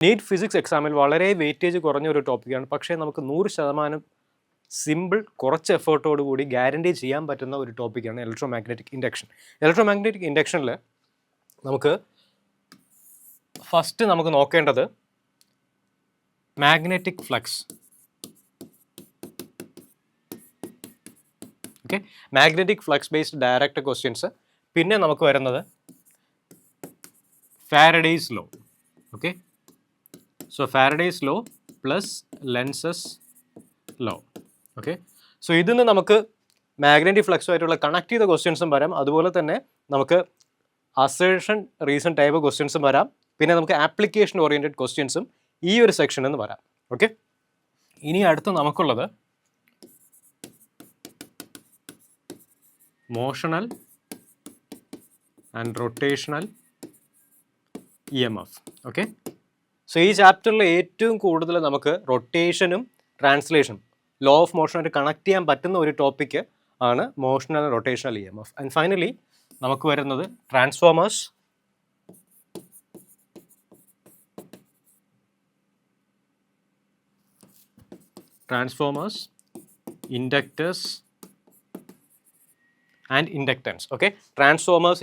NEET physics എക്സാമിൽ വളരെ weightage കുറഞ്ഞ ഒരു ടോപ്പിക്കാണ്. പക്ഷേ നമുക്ക് 100% സിമ്പിൾ കുറച്ച് എഫേർട്ടോട് കൂടി ഗ്യാരണ്ടി ചെയ്യാൻ പറ്റുന്ന ഒരു ടോപ്പിക്കാണ് electro magnetic induction. Electro magnetic ഇൻഡക്ഷനിൽ നമുക്ക് ഫസ്റ്റ് നമുക്ക് നോക്കേണ്ടത് magnetic flux. Okay, magnetic flux based direct questions. പിന്നെ നമുക്ക് വരുന്നത് Faraday's law. Okay, so Faraday's law plus Lenz's law. Okay, so ഇതിൽ നിന്ന് നമുക്ക് മാഗ്നറ്റിക് ഫ്ലക്സുമായിട്ടുള്ള കണക്ട് ചെയ്ത ക്വസ്റ്റ്യൻസും വരാം. അതുപോലെ തന്നെ നമുക്ക് അസേർഷൻ റീസൺ ടൈപ്പ് ക്വസ്റ്റ്യൻസും വരാം. പിന്നെ നമുക്ക് ആപ്ലിക്കേഷൻ ഓറിയൻറ്റഡ് ക്വസ്റ്റ്യൻസും ഈ ഒരു സെക്ഷനിൽ നിന്ന് വരാം. ഓക്കെ, ഇനി അടുത്ത് നമുക്കുള്ളത് motional and rotational EMF. Okay, so ഈ ചാപ്റ്ററിൽ ഏറ്റവും കൂടുതൽ നമുക്ക് റൊട്ടേഷനും ട്രാൻസ്ലേഷനും ലോ ഓഫ് മോഷനായിട്ട് കണക്ട് ചെയ്യാൻ പറ്റുന്ന ഒരു ടോപ്പിക്ക് ആണ് motional and rotational EMF. And finally നമുക്ക് വരുന്നത് transformers, inductors and inductance. Okay, transformers,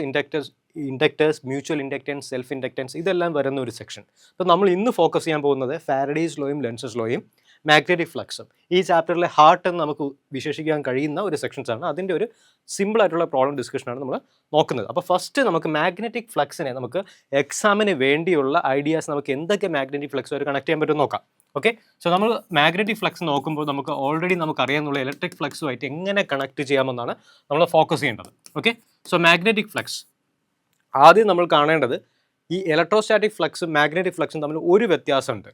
inductors, mutual inductance, self inductance, ഇതെല്ലാം വരുന്ന ഒരു സെക്ഷൻ. അപ്പോൾ നമ്മൾ ഇന്ന് ഫോക്കസ് ചെയ്യാൻ പോകുന്നത് ഫാരഡേസ് ലോയും ലെൻസസ് ലോയും മാഗ്നറ്റിക് ഫ്ലക്സും. ഈ ചാപ്റ്ററിലെ ഹാർട്ട് എന്ന് നമുക്ക് വിശേഷിക്കാൻ കഴിയുന്ന ഒരു സെക്ഷൻസാണ്. അതിൻ്റെ ഒരു സിമ്പിൾ ആയിട്ടുള്ള പ്രോബ്ലം ഡിസ്കഷനാണ് നമ്മൾ നോക്കുന്നത്. അപ്പോൾ ഫസ്റ്റ് നമുക്ക് മാഗ്നറ്റിക് ഫ്ലക്സിനെ നമുക്ക് എക്സാമിന് വേണ്ടിയുള്ള ഐഡിയാസ് നമുക്ക് എന്തൊക്കെ മാഗ്നറ്റിക് ഫ്ലക്സുമായിട്ട് കണക്ട് ചെയ്യാൻ പറ്റും നോക്കാം. ഓക്കെ, സോ നമ്മൾ മാഗ്നറ്റിക് ഫ്ലക്സ് നോക്കുമ്പോൾ നമുക്ക് ഓൾറെഡി നമുക്കറിയാമെന്നുള്ള ഇലക്ട്രിക് ഫ്ലക്സുമായിട്ട് എങ്ങനെ കണക്ട് ചെയ്യാമെന്നാണ് നമ്മൾ ഫോക്കസ് ചെയ്യേണ്ടത്. ഓക്കെ, സോ മാഗ്നറ്റിക് ഫ്ലക്സ് ആദ്യം നമ്മൾ കാണേണ്ടത് ഈ ഇലക്ട്രോസ്റ്റാറ്റിക് ഫ്ലക്സും മാഗ്നറ്റിക് ഫ്ലക്സും തമ്മിൽ ഒരു വ്യത്യാസമുണ്ട്.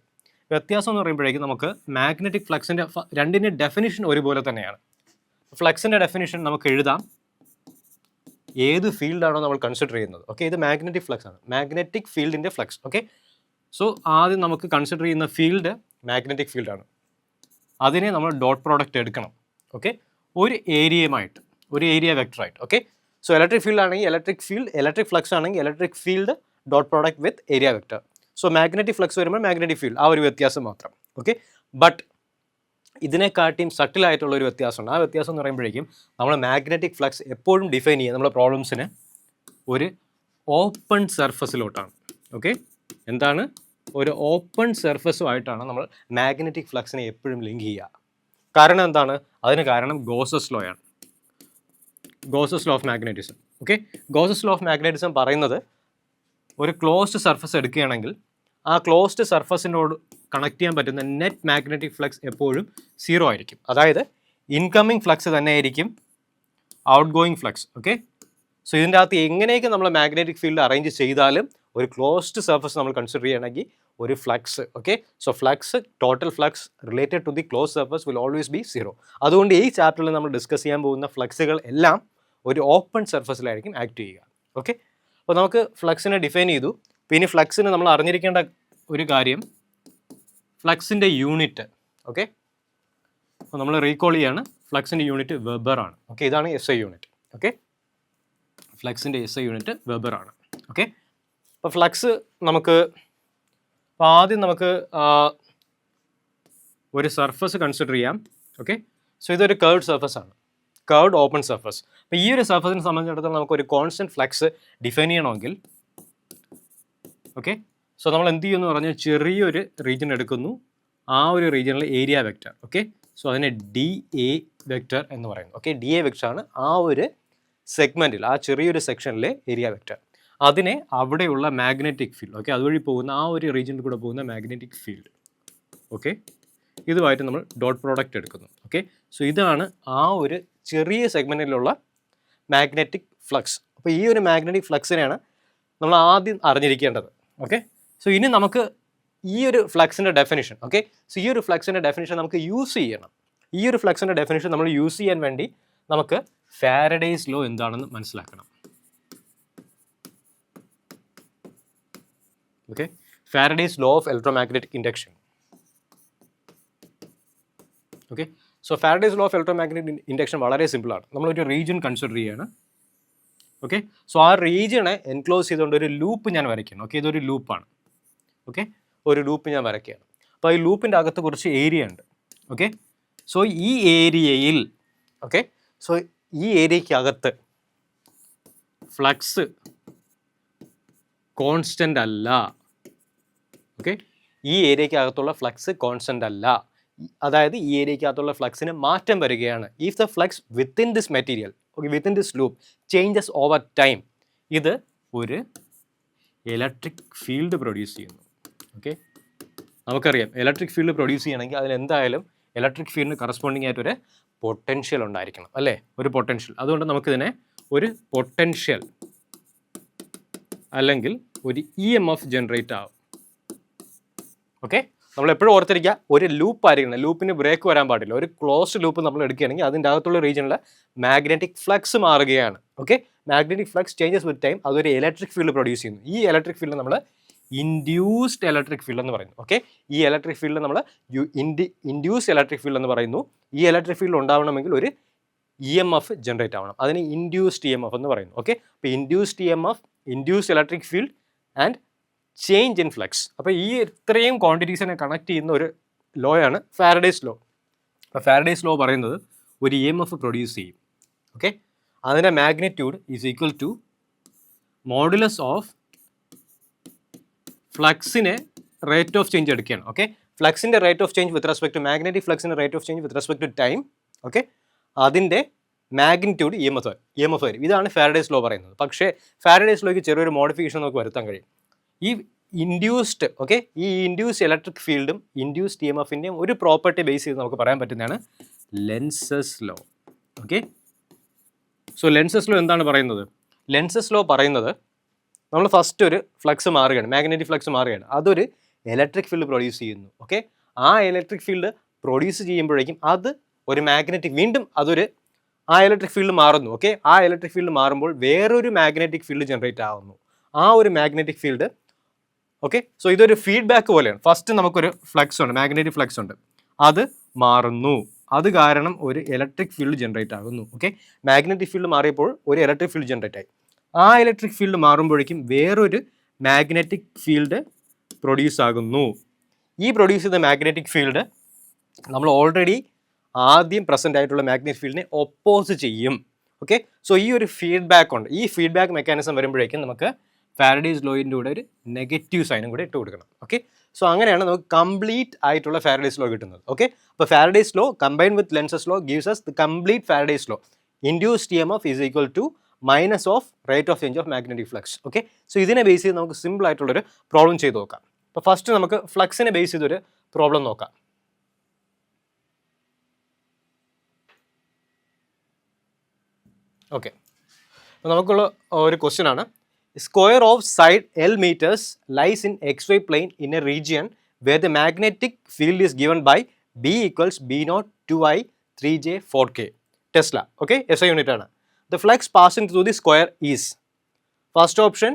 വ്യത്യാസം എന്ന് പറയുമ്പോഴേക്കും നമുക്ക് മാഗ്നറ്റിക് ഫ്ലക്സിൻ്റെ രണ്ടിൻ്റെ ഡെഫിനിഷൻ ഒരുപോലെ തന്നെയാണ്. ഫ്ലക്സിൻ്റെ ഡെഫിനിഷൻ നമുക്ക് എഴുതാം ഏത് ഫീൽഡാണോ നമ്മൾ കൺസിഡർ ചെയ്യുന്നത്. ഓക്കെ, ഇത് മാഗ്നറ്റിക് ഫ്ലക്സ് ആണ്, മാഗ്നറ്റിക് ഫീൽഡിൻ്റെ ഫ്ലക്സ്. ഓക്കെ, സോ ആദ്യം നമുക്ക് കൺസിഡർ ചെയ്യുന്ന ഫീൽഡ് മാഗ്നറ്റിക് ഫീൽഡാണ്. അതിനെ നമ്മൾ ഡോട്ട് പ്രോഡക്റ്റ് എടുക്കണം. ഓക്കെ, ഒരു ഏരിയയുമായിട്ട്, ഒരു ഏരിയ വെക്ടറായിട്ട്. ഓക്കെ, സോ ഇലക്ട്രിക് ഫീൽഡ് ആണെങ്കിൽ ഇലക്ട്രിക് ഫ്ലക്സ് ആണെങ്കിൽ electric field dot product with area vector. So magnetic flux വരുമ്പോൾ മാഗ്നറ്റിക് ഫീൽഡ്, ആ ഒരു വ്യത്യാസം മാത്രം. ഓക്കെ, ബട്ട് ഇതിനെക്കാട്ടിയും സട്ടിലായിട്ടുള്ള ഒരു വ്യത്യാസമുണ്ട്. ആ വ്യത്യാസം എന്ന് പറയുമ്പോഴേക്കും നമ്മൾ മാഗ്നറ്റിക് ഫ്ലക്സ് എപ്പോഴും ഡിഫൈൻ ചെയ്യുക നമ്മുടെ പ്രോബ്ലംസിന് ഒരു ഓപ്പൺ സർഫസിലോട്ടാണ്. ഓക്കെ, എന്താണ്, ഒരു ഓപ്പൺ സർഫസുമായിട്ടാണ് നമ്മൾ മാഗ്നറ്റിക് ഫ്ലക്സിനെ എപ്പോഴും ലിങ്ക് ചെയ്യുക. കാരണം എന്താണ്, അതിന് കാരണം ഗോസസ് ലോ ആണ്, Gauss's law of magnetism. Okay, Gauss's law of magnetism പറയുന്നത് ഒരു ക്ലോസ്ഡ് സർഫസ് എടുക്കുകയാണെങ്കിൽ ആ ക്ലോസ്ഡ് സർഫസിനോട് കണക്ട് ചെയ്യാൻ പറ്റുന്ന നെറ്റ് മാഗ്നറ്റിക് ഫ്ലക്സ് എപ്പോഴും 0 ആയിരിക്കും. അതായത് ഇൻകമ്മിങ് ഫ്ലക്സ് തന്നെ ആയിരിക്കും out going flux. Okay, so ഇതിൻ്റെ അകത്ത് എങ്ങനെയൊക്കെ നമ്മൾ മാഗ്നറ്റിക് ഫീൽഡ് അറേഞ്ച് ചെയ്താലും ഒരു ക്ലോസ്ഡ് സർഫസ് നമ്മൾ കൺസിഡർ ചെയ്യണമെങ്കിൽ ഒരു flux. Okay, so flux, total flux related to the close surface will always be 0. അതുകൊണ്ട് ഈ ചാപ്റ്ററിൽ നമ്മൾ ഡിസ്കസ് ചെയ്യാൻ പോകുന്ന ഫ്ലക്സുകൾ എല്ലാം ഒരു ഓപ്പൺ സർഫസിലായിരിക്കും ആക്ട് ചെയ്യുക. ഓക്കെ, അപ്പോൾ നമുക്ക് ഫ്ലക്സിനെ ഡിഫൈൻ ചെയ്തു. പിന്നെ ഫ്ലക്സിന് നമ്മൾ അറിഞ്ഞിരിക്കേണ്ട ഒരു കാര്യം ഫ്ലക്സിൻ്റെ യൂണിറ്റ്. ഓക്കെ, അപ്പോൾ നമ്മൾ റീകോൾ ചെയ്യാണ്, ഫ്ലക്സിൻ്റെ യൂണിറ്റ് വെബർ ആണ്. ഓക്കെ, ഇതാണ് SI യൂണിറ്റ്. ഓക്കെ, ഫ്ലക്സിൻ്റെ SI യൂണിറ്റ് വെബർ ആണ്. ഓക്കെ, അപ്പോൾ ഫ്ലക്സ് നമുക്ക് ആദ്യം നമുക്ക് ഒരു സർഫസ് കൺസിഡർ ചെയ്യാം. ഓക്കെ, സോ ഇതൊരു കർവ്ഡ് സർഫസ് ആണ്, കർവ്ഡ് ഓപ്പൺ സർഫസ്. അപ്പോൾ ഈ ഒരു സർഫസിനെ സംബന്ധിച്ചിടത്തോളം നമുക്കൊരു കോൺസ്റ്റൻറ്റ് ഫ്ലക്സ് ഡിഫൈൻ ചെയ്യണമെങ്കിൽ, ഓക്കെ, സോ നമ്മൾ എന്ത് ചെയ്യുമെന്ന് പറഞ്ഞാൽ ചെറിയൊരു റീജിയൻ എടുക്കുന്നു, ആ ഒരു റീജിയനിലെ ഏരിയ വെക്റ്റർ. ഓക്കെ, സോ അതിനെ DA വെക്റ്റർ എന്ന് പറയുന്നു. ഓക്കെ, DA വെക്റ്റർ ആണ് ആ ഒരു സെഗ്മെൻറ്റിൽ, ആ ചെറിയൊരു സെക്ഷനിലെ ഏരിയ വെക്റ്റർ. അതിനെ അവിടെയുള്ള മാഗ്നറ്റിക് ഫീൽഡ്, ഓക്കെ, അതുവഴി പോകുന്ന ആ ഒരു റീജിയനിൽ കൂടെ പോകുന്ന മാഗ്നറ്റിക് ഫീൽഡ്. ഓക്കെ, ഇതുമായിട്ട് നമ്മൾ ഡോട്ട് പ്രോഡക്റ്റ് എടുക്കുന്നു. ഓക്കെ, സോ ഇതാണ് ആ ഒരു ചെറിയ സെഗ്മെൻറ്റിലുള്ള മാഗ്നറ്റിക് ഫ്ലക്സ്. അപ്പോൾ ഈ ഒരു മാഗ്നറ്റിക് ഫ്ലക്സിനെയാണ് നമ്മൾ ആദ്യം അറിഞ്ഞിരിക്കേണ്ടത്. ഓക്കെ, സോ ഇനി നമുക്ക് ഈ ഒരു ഫ്ലക്സിൻ്റെ ഡെഫിനിഷൻ, ഓക്കെ, സോ ഈ ഒരു ഫ്ലക്സിൻ്റെ ഡെഫിനിഷൻ നമുക്ക് യൂസ് ചെയ്യണം. ഈ ഒരു ഫ്ലക്സിൻ്റെ ഡെഫിനിഷൻ നമ്മൾ യൂസ് ചെയ്യാൻ വേണ്ടി നമുക്ക് ഫാരഡേസ് ലോ എന്താണെന്ന് മനസ്സിലാക്കണം. Okay, Faraday's law of electromagnetic induction. Okay, so Faraday's law of electromagnetic induction വളരെ സിമ്പിളാണ്. നമ്മളൊരു റീജിയൻ കൺസിഡർ ചെയ്യുകയാണ്. ഓക്കെ, സോ ആ റീജിയനെ എൻക്ലോസ് ചെയ്തുകൊണ്ട് ഒരു ലൂപ്പ് ഞാൻ വരയ്ക്കുന്നു. ഓക്കെ, ഇതൊരു ലൂപ്പാണ്. ഓക്കെ, ഒരു ലൂപ്പ് ഞാൻ വരയ്ക്കുകയാണ്. അപ്പോൾ ഈ ലൂപ്പിൻ്റെ അകത്ത് കുറച്ച് ഏരിയ ഉണ്ട്. ഓക്കെ, സോ ഈ ഏരിയയിൽ ഈ ഏരിയയ്ക്കകത്ത് ഫ്ലക്സ് കോൺസ്റ്റൻ്റ് അല്ല. ഓക്കെ, ഈ ഏരിയയ്ക്കകത്തുള്ള ഫ്ലക്സ് കോൺസ്റ്റൻ്റ് അല്ല, അതായത് ഈ ഏരിയയ്ക്കകത്തുള്ള ഫ്ലക്സിന് മാറ്റം വരികയാണ്. If the flux within this material, okay, within this loop changes over time, ഇത് ഒരു ഇലക്ട്രിക് ഫീൽഡ് പ്രൊഡ്യൂസ് ചെയ്യുന്നു. ഓക്കെ, നമുക്കറിയാം ഇലക്ട്രിക് ഫീൽഡ് പ്രൊഡ്യൂസ് ചെയ്യണമെങ്കിൽ അതിലെന്തായാലും ഇലക്ട്രിക് ഫീൽഡിന് കറസ്പോണ്ടിങ് ആയിട്ടൊരു പൊട്ടൻഷ്യൽ ഉണ്ടായിരിക്കണം, അല്ലേ, ഒരു പൊട്ടൻഷ്യൽ. അതുകൊണ്ട് നമുക്കിതിനെ ഒരു പൊട്ടൻഷ്യൽ അല്ലെങ്കിൽ ഒരു EMF ജനറേറ്റ് ആവും. ഓക്കെ, നമ്മൾ എപ്പോഴും ഓർത്തിരിക്കുക, ഒരു ലൂപ്പ് ആയിരിക്കണം, ലൂപ്പിന് ബ്രേക്ക് വരാൻ പാടില്ല. ഒരു ക്ലോസ്ഡ് ലൂപ്പ് നമ്മൾ എടുക്കുകയാണെങ്കിൽ അതിൻ്റെ അകത്തുള്ള റീജിയനിൽ മാഗ്നറ്റിക് ഫ്ലക്സ് മാറുകയാണ്. Okay, magnetic flux changes with time, അതൊരു ഇലക്ട്രിക് ഫീൽഡ് പ്രൊഡ്യൂസ് ചെയ്യുന്നു. ഈ ഇലക്ട്രിക് ഫീൽഡ് നമ്മൾ ഇൻഡ്യൂസ്ഡ് ഇലക്ട്രിക് ഫീൽഡ് എന്ന് പറയുന്നു. ഓക്കെ, ഈ ഇലക്ട്രിക് ഫീൽഡ് നമ്മൾ ഇൻഡ്യൂസ്ഡ് ഇലക്ട്രിക് ഫീൽഡ് എന്ന് പറയുന്നു. ഈ ഇലക്ട്രിക് ഫീൽഡ് ഉണ്ടാവണമെങ്കിൽ ഒരു EMF ജനറേറ്റ് ആവണം, അതിന് ഇൻഡ്യൂസ്ഡ് EMF എന്ന് പറയുന്നു. ഓക്കെ, അപ്പോൾ induced EMF, induced electric field and change in flux. അപ്പോൾ ഈ ഇത്രയും ക്വാണ്ടിറ്റീസിനെ കണക്ട് ചെയ്യുന്ന ഒരു ലോ ആണ് ഫാരഡേസ് ലോ. അപ്പോൾ ഫാരഡേസ് ലോ പറയുന്നത് ഒരു EMF പ്രൊഡ്യൂസ് ചെയ്യും. ഓക്കെ, അതിൻ്റെ magnitude is equal to modulus of ഫ്ലക്സിനെ റേറ്റ് ഓഫ് ചേഞ്ച് എടുക്കുകയാണ്. ഓക്കെ, ഫ്ലക്സിൻ്റെ rate of change with respect to magnetic ഫ്ലക്സിൻ്റെ rate of change with respect to time. Okay, അതിൻ്റെ മാഗ്നിറ്റ്യൂഡ് EMF വരും. ഇതാണ് ഫാരഡേസ് ലോ പറയുന്നത്. പക്ഷേ ഫാരഡേസ് ലോയ്ക്ക് ചെറിയൊരു മോഡിഫിക്കേഷൻ നമുക്ക് വരുത്താൻ കഴിയും. ഈ ഇൻഡ്യൂസ്ഡ്, ഓക്കെ, ഈ ഇൻഡ്യൂസ്ഡ് ഇലക്ട്രിക് ഫീൽഡും ഇൻഡ്യൂസ്ഡ് EMFൻ്റെയും ഒരു പ്രോപ്പർട്ടി ബേസ് ചെയ്ത് നമുക്ക് പറയാൻ പറ്റുന്നതാണ് lenses law. Okay, so Lenz's law എന്താണ് പറയുന്നത്? ലെൻസസ് ലോ പറയുന്നത് നമ്മൾ ഫസ്റ്റ് ഒരു ഫ്ലക്സ് മാറുകയാണ്, മാഗ്നറ്റിക് ഫ്ലക്സ് മാറുകയാണ്, അതൊരു ഇലക്ട്രിക് ഫീൽഡ് പ്രൊഡ്യൂസ് ചെയ്യുന്നു. ഓക്കെ, ആ ഇലക്ട്രിക് ഫീൽഡ് പ്രൊഡ്യൂസ് ചെയ്യുമ്പോഴേക്കും അത് ഒരു മാഗ്നറ്റിക്, വീണ്ടും ആ ഇലക്ട്രിക് ഫീൽഡ് മാറുന്നു. ഓക്കെ, ആ ഇലക്ട്രിക് ഫീൽഡ് മാറുമ്പോൾ വേറൊരു മാഗ്നറ്റിക് ഫീൽഡ് ജനറേറ്റ് ആവുന്നു. ആ ഒരു മാഗ്നറ്റിക് ഫീൽഡ്, ഓക്കെ, സോ ഇതൊരു ഫീഡ്ബാക്ക് പോലെയാണ്. ഫസ്റ്റ് നമുക്കൊരു ഫ്ലക്സ് ഉണ്ട്, മാഗ്നറ്റിക് ഫ്ലക്സ് ഉണ്ട്, അത് മാറുന്നു, അത് കാരണം ഒരു ഇലക്ട്രിക് ഫീൽഡ് ജനറേറ്റ് ആകുന്നു. ഓക്കെ, മാഗ്നറ്റിക് ഫീൽഡ് മാറിയപ്പോൾ ഒരു ഇലക്ട്രിക് ഫീൽഡ് ജനറേറ്റ് ആയി. ആ ഇലക്ട്രിക് ഫീൽഡ് മാറുമ്പോഴേക്കും വേറൊരു മാഗ്നറ്റിക് ഫീൽഡ് പ്രൊഡ്യൂസ് ആകുന്നു. ഈ പ്രൊഡ്യൂസ് ചെയ്ത മാഗ്നറ്റിക് ഫീൽഡ് നമ്മൾ ഓൾറെഡി ആദ്യം പ്രസൻ്റ് ആയിട്ടുള്ള മാഗ്നറ്റിക് ഫീൽഡിനെ ഒപ്പോസ് ചെയ്യും. ഓക്കെ, സോ ഈ ഒരു ഫീഡ്ബാക്ക് ഉണ്ട്. ഈ ഫീഡ്ബാക്ക് മെക്കാനിസം വരുമ്പോഴേക്കും നമുക്ക് ഫാരഡേസ് ലോയിൻ്റെ കൂടെ ഒരു നെഗറ്റീവ് സൈനും കൂടെ ഇട്ട് കൊടുക്കണം. ഓക്കെ, സോ അങ്ങനെയാണ് നമുക്ക് കംപ്ലീറ്റ് ആയിട്ടുള്ള ഫാരഡേസ് ലോ കിട്ടുന്നത്. ഓക്കെ, അപ്പോൾ Faraday's law combine with Lenz's law gives us the complete Faraday's law. Induced EMF is equal to minus of rate of change of magnetic flux. Okay, so ഇതിനെ base ചെയ്ത് നമുക്ക് simple ആയിട്ടുള്ളൊരു problem ചെയ്ത് നോക്കാം. അപ്പോൾ first നമുക്ക് ഫ്ലക്സിനെ base ചെയ്തൊരു problem നോക്കാം. ഓക്കെ, അപ്പോൾ നമുക്കുള്ള ഒരു ക്വസ്റ്റ്യൻ ആണ്, square of side L meters lies in XY plane in a region where the magnetic field is given by B equals B0 2I 3J 4K Tesla. Okay, SI unit ആണ്. The flux passing through the square is first option,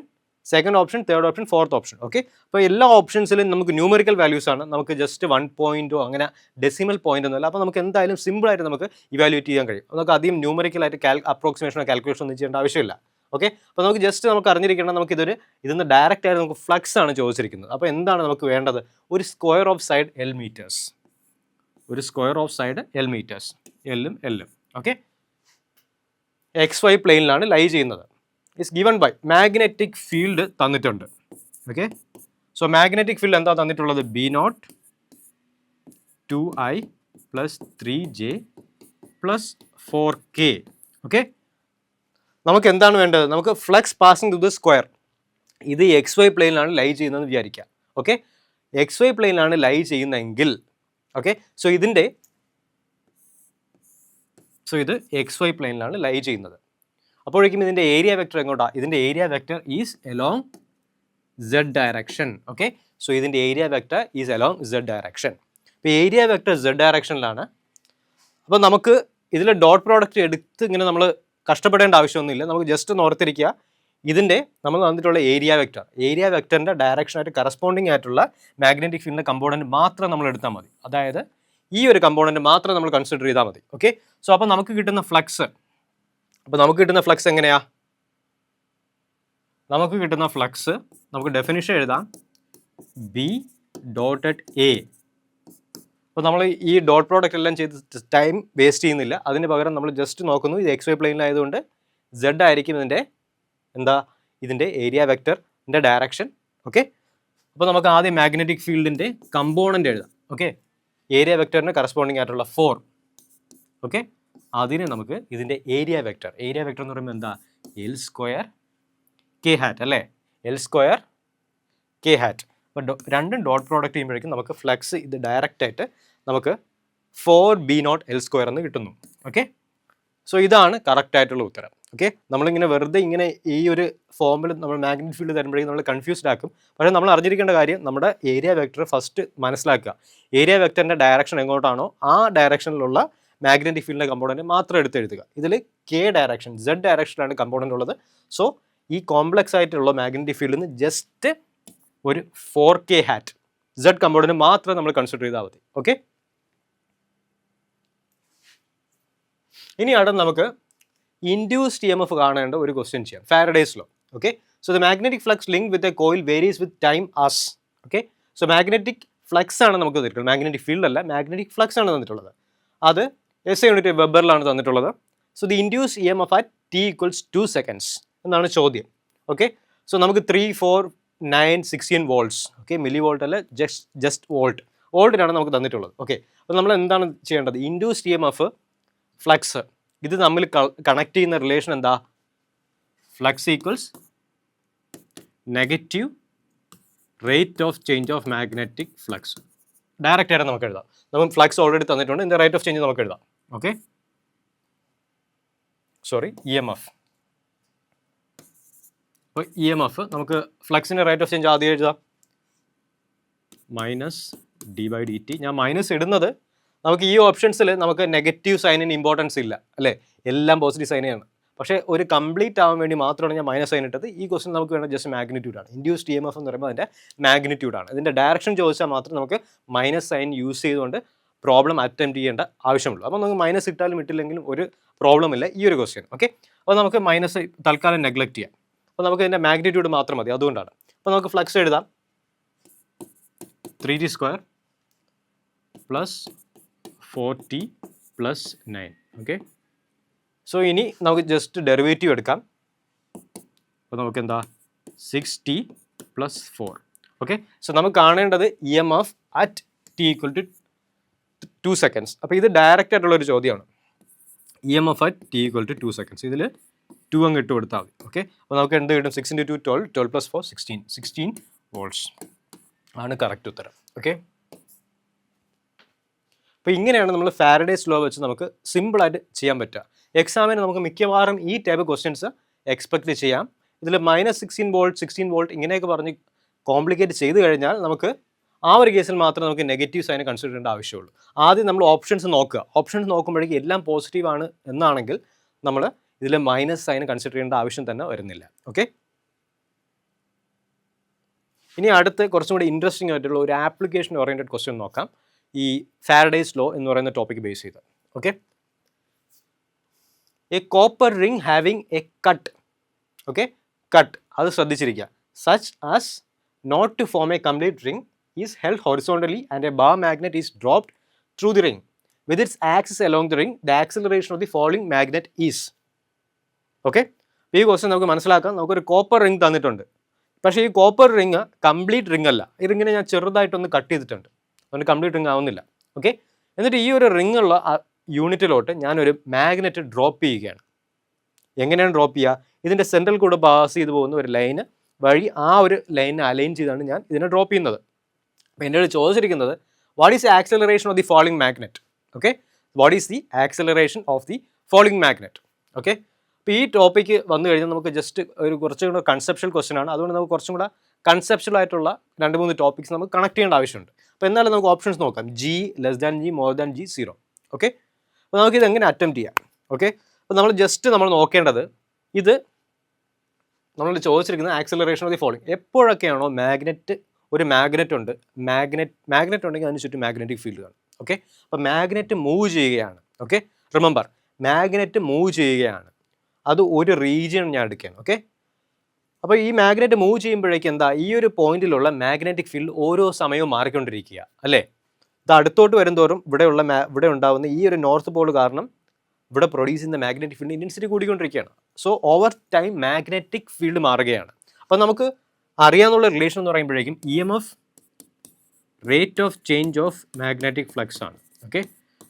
second option, third option, fourth option. Okay, അപ്പോൾ എല്ലാ ഓപ്ഷൻസിലും നമുക്ക് numerical values ആണ്, നമുക്ക് just 1 point o അങ്ങനെ decimal point ഒന്നുമില്ല. അപ്പോൾ നമുക്ക് എന്തായാലും സിമ്പിളായിട്ട് നമുക്ക് ഇവാലുവേറ്റ് ചെയ്യാൻ കഴിയും. നമുക്ക് അധികം ന്യൂമറിക്കലായിട്ട് അപ്രോക്സിമേഷനോ കാൽക്കുലേഷനോ ഒന്നും ചെയ്യേണ്ട ആവശ്യമില്ല. ഓക്കെ, അപ്പോൾ നമുക്ക് ജസ്റ്റ് നമുക്ക് അറിഞ്ഞിരിക്കണം, നമുക്ക് ഇതിന്ന് ഡയറക്റ്റ് ആയിട്ട് നമുക്ക് ഫ്ലക്സ് ആണ് ചോദിച്ചിരിക്കുന്നത്. അപ്പോൾ എന്താണ് നമുക്ക് വേണ്ടത്? ഒരു square of side L meters, ഒരു square of side L meters, എല്ലും എല്ലും. ഓക്കെ, XY പ്ലെയിനിലാണ് ലൈ ചെയ്യുന്നത്. Is given by magnetic field തന്നിട്ടുണ്ട്. ഓക്കെ, സോ മാഗ്നറ്റിക് ഫീൽഡ് എന്താ തന്നിട്ടുള്ളത്? B0 2I + 3J + 4K. Okay, നമുക്ക് എന്താണ് വേണ്ടത്? നമുക്ക് flux passing through the square, ഇത് XY പ്ലെയിനിലാണ് ലൈ ചെയ്യുന്നതെന്ന് വിചാരിക്കുക. ഓക്കെ, XY പ്ലെയിനിലാണ് ലൈ ചെയ്യുന്നതെങ്കിൽ, ഓക്കെ, സോ ഇത് XY പ്ലെയിനിലാണ് ലൈ ചെയ്യുന്നത്. അപ്പോഴേക്കും ഇതിൻ്റെ ഏരിയ വെക്ടർ എങ്ങോട്ടാണ്? ഇതിൻ്റെ area vector is along Z direction. Okay, so ഇതിൻ്റെ area vector is along Z direction. ഇപ്പോൾ ഏരിയ വെക്ടർ Z ഡയറക്ഷനിലാണ്. അപ്പോൾ നമുക്ക് ഇതിൽ ഡോട്ട് പ്രോഡക്റ്റ് എടുത്ത് ഇങ്ങനെ നമ്മൾ കഷ്ടപ്പെടേണ്ട ആവശ്യമൊന്നുമില്ല. നമുക്ക് ജസ്റ്റ് ഒന്ന് ഓർത്തിരിക്കുക, ഇതിൻ്റെ നമ്മൾ തന്നിട്ടുള്ള ഏരിയ വെക്ടറിൻ്റെ ഡയറക്ഷനായിട്ട് കറസ്പോണ്ടിങ് ആയിട്ടുള്ള മാഗ്നറ്റിക് ഫീൽഡിൻ്റെ കമ്പോണൻറ്റ് മാത്രം നമ്മൾ എടുത്താൽ മതി. അതായത് ഈ ഒരു കമ്പോണൻറ്റ് മാത്രം നമ്മൾ കൺസിഡർ ചെയ്താൽ മതി. ഓക്കെ, സോ അപ്പോൾ നമുക്ക് കിട്ടുന്ന ഫ്ലക്സ് എങ്ങനെയാണ്? നമുക്ക് കിട്ടുന്ന ഫ്ലക്സ് നമുക്ക് ഡെഫിനിഷൻ എഴുതാം. B dot A. അപ്പോൾ നമ്മൾ ഈ ഡോട്ട് പ്രോഡക്റ്റ് എല്ലാം ചെയ്ത് ടൈം വേസ്റ്റ് ചെയ്യുന്നില്ല. അതിന് പകരം നമ്മൾ ജസ്റ്റ് നോക്കുന്നു, ഇത് എക്സ് വൈ പ്ലെയിനിലായതുകൊണ്ട് സെഡ് ആയിരിക്കും ഇതിൻ്റെ ഏരിയ വെക്ടറിൻ്റെ ഡയറക്ഷൻ. ഓക്കെ, അപ്പോൾ നമുക്ക് ആദ്യം മാഗ്നറ്റിക് ഫീൽഡിൻ്റെ കമ്പോണൻ്റ് എഴുതാം. ഓക്കെ, ഏരിയ വെക്ടറിന് കറസ്പോണ്ടിങ് ആയിട്ടുള്ള 4. ഓക്കെ, അതിന് നമുക്ക് ഇതിൻ്റെ ഏരിയ വെക്ടർ എന്ന് പറയുമ്പോൾ എന്താ, എൽ സ്ക്വയർ കെ ഹാറ്റ് അല്ലേ, എൽ സ്ക്വയർ കെ ഹാറ്റ്. അപ്പോൾ രണ്ടും ഡോട്ട് പ്രോഡക്റ്റ് ചെയ്യുമ്പോഴേക്കും നമുക്ക് ഫ്ലക്സ് ഇത് ഡയറക്റ്റ് ആയിട്ട് നമുക്ക് 4b0 എൽ സ്ക്വയർ എന്ന് കിട്ടുന്നു. ഓക്കെ, സോ ഇതാണ് കറക്റ്റ് ആയിട്ടുള്ള ഉത്തരം. ഓക്കെ, നമ്മളിങ്ങനെ വെറുതെ ഇങ്ങനെ ഈ ഒരു ഫോമിൽ നമ്മൾ മാഗ്നറ്റിക് ഫീൽഡ് തരുമ്പോഴേക്കും നമ്മൾ കൺഫ്യൂസ്ഡ് ആക്കും. പക്ഷേ നമ്മൾ അറിഞ്ഞിരിക്കേണ്ട കാര്യം, നമ്മുടെ ഏരിയ വെക്ടർ ഫസ്റ്റ് മനസ്സിലാക്കുക. ഏരിയ വെക്ടറിൻ്റെ ഡയറക്ഷൻ എങ്ങോട്ടാണോ ആ ഡയറക്ഷനിലുള്ള മാഗ്നറ്റിക് ഫീൽഡിൻ്റെ കമ്പോണൻറ്റ് മാത്രം എഴുതുക. ഇതിൽ കെ ഡയറക്ഷൻ, സെഡ് ഡയറക്ഷനിലാണ് കമ്പോണൻ്റ് ഉള്ളത്. സോ ഈ കോംപ്ലക്സ് ആയിട്ടുള്ള മാഗ്നറ്റിക് ഫീൽഡിൽ നിന്ന് ജസ്റ്റ് ഒരു 4k ഹാറ്റ് സെഡ് കമ്പോണൻറ്റ് മാത്രം നമ്മൾ കൺസിഡർ ചെയ്താൽ മതി. ഓക്കെ, ഇനി അടുത്ത് നമുക്ക് ഇൻഡ്യൂസ്ഡ് EMF കാണേണ്ട ഒരു ക്വസ്റ്റ്യൻ ചെയ്യാം, Faraday's law. Okay, so the magnetic flux link with a coil varies with time as. Okay, so magnetic flux ആണ് നമുക്ക് തന്നിട്ടുള്ളത്, മാഗ്നറ്റിക് ഫീൽഡ് അല്ല, മാഗ്നറ്റിക് ഫ്ലക്സ് ആണ് തന്നിട്ടുള്ളത്. അത് SI യൂണിറ്റ് വെബറിലാണ് തന്നിട്ടുള്ളത്. So the induced EMF at t = 2 seconds എന്നാണ് ചോദ്യം. ഓക്കെ, സോ നമുക്ക് 3, 4, 9, 16 വോൾട്ട്സ്. ഓക്കെ, മില്ലി വോൾട്ട് അല്ല, ജസ്റ്റ് വോൾട്ടിനാണ് നമുക്ക് തന്നിട്ടുള്ളത്. ഓക്കെ, അപ്പോൾ നമ്മൾ എന്താണ് ചെയ്യേണ്ടത്, ഇൻഡ്യൂസ്ഡ് EMF ഫ്ലക്സ് ഇത് തമ്മിൽ കണക്ട് ചെയ്യുന്ന റിലേഷൻ എന്താ, flux equals negative rate of change of magnetic flux. Direct ആയിട്ട് നമുക്ക് എഴുതാം. നമുക്ക് ഫ്ലക്സ് ഓൾറെഡി തന്നിട്ടുണ്ട്, ഇതിൻ്റെ റേറ്റ് ഓഫ് ചേഞ്ച് നമുക്ക് എഴുതാം. Okay, EMF. അപ്പോൾ EMF നമുക്ക് ഫ്ലക്സിൻ്റെ റേറ്റ് ഓഫ് ചേഞ്ച് ആദ്യം എഴുതാം, -d/dt. ഞാൻ മൈനസ് ഇടുന്നത് നമുക്ക് ഈ ഓപ്ഷൻസിൽ നമുക്ക് നെഗറ്റീവ് സൈനിന് ഇമ്പോർട്ടൻസ് ഇല്ല അല്ലേ, എല്ലാം പോസിറ്റീവ് സൈനാണ്. പക്ഷേ ഒരു കംപ്ലീറ്റ് ആവാൻ വേണ്ടി മാത്രമാണ് ഞാൻ മൈനസ് സൈൻ ഇട്ടത്. ഈ ക്വസ്റ്റൻ നമുക്ക് വേണ്ട ജസ്റ്റ് മാഗ്നിറ്റ്യൂഡാണ്. ഇൻഡ്യൂസ്ഡ് EMF എന്ന് പറയുമ്പോൾ അതിൻ്റെ മാഗ്നിറ്റ്യൂഡാണ്. ഇതിൻ്റെ ഡയറക്ഷൻ ചോദിച്ചാൽ മാത്രം നമുക്ക് മൈനസ് സൈൻ യൂസ് ചെയ്തുകൊണ്ട് പ്രോബ്ലം അറ്റംപ്റ്റ് ചെയ്യേണ്ട ആവശ്യമുള്ളൂ. അപ്പോൾ നമുക്ക് മൈനസ് ഇട്ടാലും ഇട്ടില്ലെങ്കിലും ഒരു പ്രോബ്ലം ഇല്ല ഈ ഒരു ക്വസ്റ്റ്യൻ. ഓക്കെ, അപ്പോൾ നമുക്ക് മൈനസ് തൽക്കാലം നെഗ്ലക്ട് ചെയ്യാം. അപ്പോൾ നമുക്ക് ഇതിൻ്റെ മാഗ്നിറ്റ്യൂഡ് മാത്രം മതി, അതുകൊണ്ടാണ്. അപ്പോൾ നമുക്ക് ഫ്ലക്സ് എഴുതാം, 3t² + 4t + 9. ഓക്കെ, സോ ഇനി നമുക്ക് ജസ്റ്റ് ഡെറിവേറ്റീവ് എടുക്കാം. അപ്പോൾ നമുക്ക് എന്താ 6t + 4. ഓക്കെ, സോ നമുക്ക് കാണേണ്ടത് EMF അറ്റ് t = 2 seconds. അപ്പോൾ ഇത് ഡയറക്റ്റ് ആയിട്ടുള്ളൊരു ചോദ്യമാണ്. EMF at t = 2 seconds. ഇതിൽ 2 അങ്ങ് ഇട്ട് കൊടുത്താൽ മതി. ഓക്കെ, അപ്പോൾ നമുക്ക് എന്ത് കിട്ടും, 6 × 2 12, 12 + 4 16 വോൾട്ട്സ് ആണ് കറക്റ്റ് ഉത്തരം. ഓക്കെ, അപ്പോൾ ഇങ്ങനെയാണ് നമ്മൾ ഫാരഡേസ് ലോ വെച്ച് നമുക്ക് സിമ്പിളായിട്ട് ചെയ്യാൻ പറ്റുക. എക്സാമിന് നമുക്ക് മിക്കവാറും ഈ ടൈപ്പ് ക്വസ്റ്റ്യൻസ് എക്സ്പെക്റ്റ് ചെയ്യാം. ഇതിൽ -16 വോൾട്ട് 16 വോൾട്ട് ഇങ്ങനെയൊക്കെ പറഞ്ഞ് കോംപ്ലിക്കേറ്റ് ചെയ്ത് കഴിഞ്ഞാൽ നമുക്ക് ആ ഒരു കേസിൽ മാത്രമേ നമുക്ക് നെഗറ്റീവ് സൈനെ കൺസിഡർ ചെയ്യേണ്ട ആവശ്യമുള്ളൂ. ആദ്യം നമ്മൾ ഓപ്ഷൻസ് നോക്കുക. ഓപ്ഷൻസ് നോക്കുമ്പോഴേക്കും എല്ലാം പോസിറ്റീവ് ആണ് എന്നാണെങ്കിൽ നമ്മൾ ഇതിൽ മൈനസ് സൈൻ കൺസിഡർ ചെയ്യേണ്ട ആവശ്യം തന്നെ വരുന്നില്ല. ഓക്കെ, ഇനി അടുത്ത് കുറച്ചും കൂടി ഇൻട്രസ്റ്റിംഗ് ആയിട്ടുള്ള ഒരു ആപ്ലിക്കേഷൻ ഓറിയൻറ്റഡ് ക്വസ്റ്റ്യൻ നോക്കാം, ഈ ഫാരഡേസ് ലോ എന്ന് പറയുന്ന ടോപ്പിക് ബേസ് ചെയ്ത്. Okay, a copper ring having a cut. Okay, cut അത് ശ്രദ്ധിച്ചിരിക്കുക. Such as not to form a complete ring is held horizontally and a bar magnet is dropped through the ring. With its axis along the ring, the acceleration of the falling magnet is. Okay, ഈ question നമുക്ക് മനസ്സിലാക്കാം. നമുക്കൊരു copper ring തന്നിട്ടുണ്ട്, പക്ഷേ ഈ copper ring complete ring അല്ല. ഈ റിങ്ങിനെ ഞാൻ ചെറുതായിട്ടൊന്ന് കട്ട് ചെയ്തിട്ടുണ്ട്, അതുകൊണ്ട് കംപ്ലീറ്റ് റിംഗ് ആവുന്നില്ല. ഓക്കെ, എന്നിട്ട് ഈ ഒരു റിംഗ് ഉള്ള യൂണിറ്റിലോട്ട് ഞാനൊരു മാഗ്നറ്റ് ഡ്രോപ്പ് ചെയ്യുകയാണ്. എങ്ങനെയാണ് ഡ്രോപ്പ് ചെയ്യുക, ഇതിൻ്റെ സെൻട്രൽ കൂടെ പാസ് ചെയ്ത് പോകുന്ന ഒരു ലൈന് വഴി ആ ഒരു ലൈനെ അലൈൻ ചെയ്താണ് ഞാൻ ഇതിനെ ഡ്രോപ്പ് ചെയ്യുന്നത്. എന്നോട് ചോദിച്ചിരിക്കുന്നത് what is the acceleration of the falling magnet. Okay, what is the acceleration of the falling magnet. Okay, അപ്പോൾ ഈ ടോപ്പിക്ക് വന്നു കഴിഞ്ഞാൽ നമുക്ക് ജസ്റ്റ് ഒരു കുറച്ചും കൂടെ കൺസെപ്ഷ്യൽ ക്വസ്റ്റ്യൻ ആണ്. അതുകൊണ്ട് നമുക്ക് കുറച്ചും കൂടെ കൺസെപ്ഷ്യൽ ആയിട്ടുള്ള 2-3 ടോപ്പിക്സ് നമുക്ക് കണക്ട് ചെയ്യേണ്ട ആവശ്യമുണ്ട്. അപ്പോൾ എന്നാലും നമുക്ക് ഓപ്ഷൻസ് നോക്കാം, G, G, G, 0. ഓക്കെ, അപ്പോൾ നമുക്കിത് എങ്ങനെ അറ്റംപ്റ്റ് ചെയ്യാം. ഓക്കെ, അപ്പോൾ നമ്മൾ നോക്കേണ്ടത് ഇത് നമ്മൾ ചോദിച്ചിരിക്കുന്നത് ആക്സലറേഷൻ ഓഫ് ദി ഫോളിംഗ്. എപ്പോഴൊക്കെയാണോ ഒരു മാഗ്നറ്റ് ഉണ്ടെങ്കിൽ അതിന് ചുറ്റും മാഗ്നറ്റിക് ഫീൽഡ് കാണും. ഓക്കെ, അപ്പോൾ മാഗ്നറ്റ് മൂവ് ചെയ്യുകയാണ്. ഓക്കെ, റിമെമ്പർ മാഗ്നറ്റ് മൂവ് ചെയ്യുകയാണ്, അത് ഒരു റീജിയൻ ഞാൻ എടുക്കുകയാണ്. ഓക്കെ, അപ്പോൾ ഈ മാഗ്നറ്റ് മൂവ് ചെയ്യുമ്പോഴേക്കും എന്താ, ഈ ഒരു പോയിന്റിലുള്ള മാഗ്നറ്റിക് ഫീൽഡ് ഓരോ സമയവും മാറിക്കൊണ്ടിരിക്കുക അല്ലേ. ഇത് അടുത്തോട്ട് വരുന്തോറും ഇവിടെ ഉണ്ടാകുന്ന ഈ ഒരു നോർത്ത് പോൾ കാരണം ഇവിടെ പ്രൊഡ്യൂസ് ചെയ്യുന്ന മാഗ്നറ്റിക് ഫീൽഡ് ഇൻറ്റൻസിറ്റി കൂടിക്കൊണ്ടിരിക്കുകയാണ്. So over time magnetic field മാറുകയാണ്. അപ്പോൾ നമുക്ക് അറിയാവുന്ന റിലേഷൻ എന്ന് പറയുമ്പോഴേക്കും EMF rate of change of magnetic flux ആണ്. ഓക്കെ,